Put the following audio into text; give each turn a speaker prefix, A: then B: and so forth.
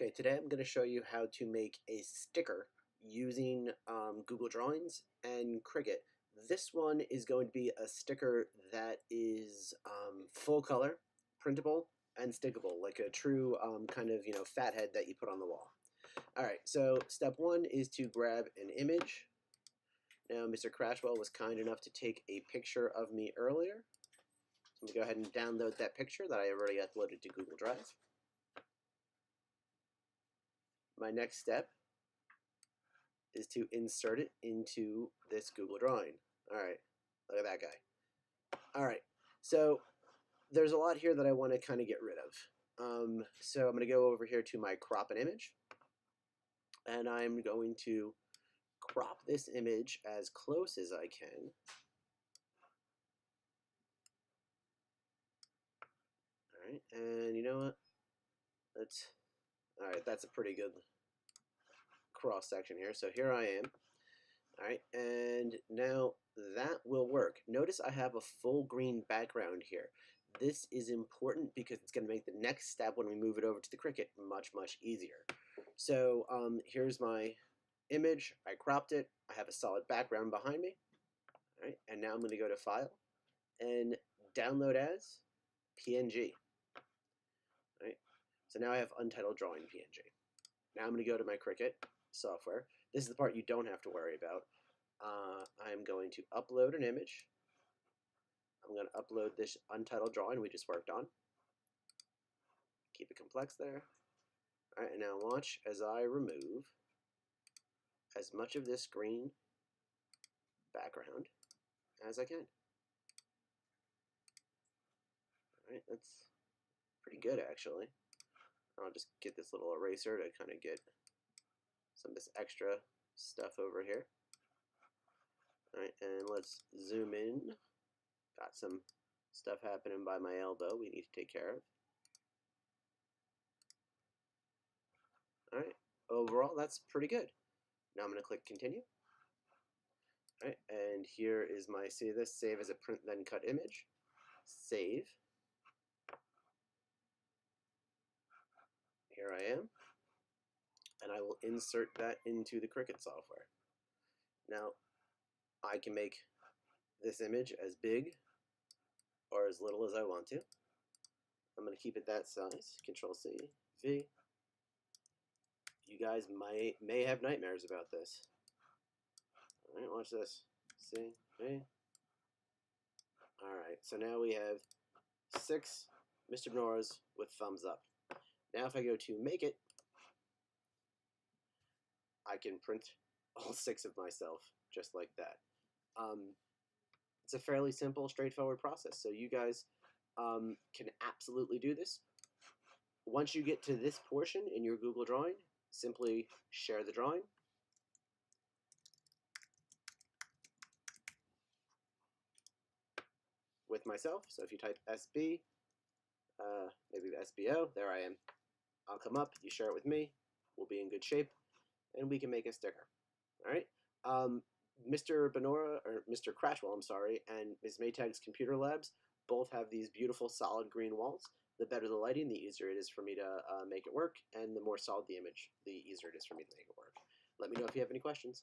A: Okay, today I'm going to show you how to make a sticker using Google Drawings and Cricut. This one is going to be a sticker that is full color, printable, and stickable, like a true kind of, fathead that you put on the wall. All right, so step one is to grab an image. Now, Mr. Crashwell was kind enough to take a picture of me earlier. So I'm going to go ahead and download that picture that I already uploaded to Google Drive. My next step is to insert it into this Google drawing. All right, look at that guy. All right, so there's a lot here that I want to kind of get rid of. So I'm going to go over here to my crop an image, and I'm going to crop this image as close as I can. All right, and you know what? All right, that's a pretty good cross section here. So here I am. All right, and now that will work. Notice I have a full green background here. This is important because it's going to make the next step when we move it over to the Cricut much, much easier. So here's my image. I cropped it. I have a solid background behind me. All right, and now I'm going to go to File and Download as PNG. All right, so now I have Untitled Drawing PNG. Now I'm going to go to my Cricut Software. This is the part you don't have to worry about. I'm going to upload an image. I'm going to upload this untitled drawing we just worked on. Keep it complex there. All right, and now watch as I remove as much of this green background as I can. All right, that's pretty good actually. I'll just get this little eraser to kind of get some of this extra stuff over here. All right, and let's zoom in. Got some stuff happening by my elbow we need to take care of. All right, overall that's pretty good. Now I'm going to click continue. All right, and here is my save as a print then cut image. Save. Here I am. And I will insert that into the Cricut software. Now, I can make this image as big or as little as I want to. I'm going to keep it that size. Control C, V. You guys may have nightmares about this. All right, watch this. C, V. All right, so now we have 6 Mr. Benoras with thumbs up. Now if I go to make it, I can print all 6 of myself just like that. It's a fairly simple, straightforward process. So you guys can absolutely do this. Once you get to this portion in your Google drawing, simply share the drawing. With myself. So if you type SB, maybe SBO, there I am. I'll come up, you share it with me, we'll be in good shape, and we can make a sticker. All right. Mr. Benora, or Mr. Crashwell, I'm sorry, and Ms. Maytag's Computer Labs both have these beautiful solid green walls. The better the lighting, the easier it is for me to make it work, and the more solid the image, the easier it is for me to make it work. Let me know if you have any questions.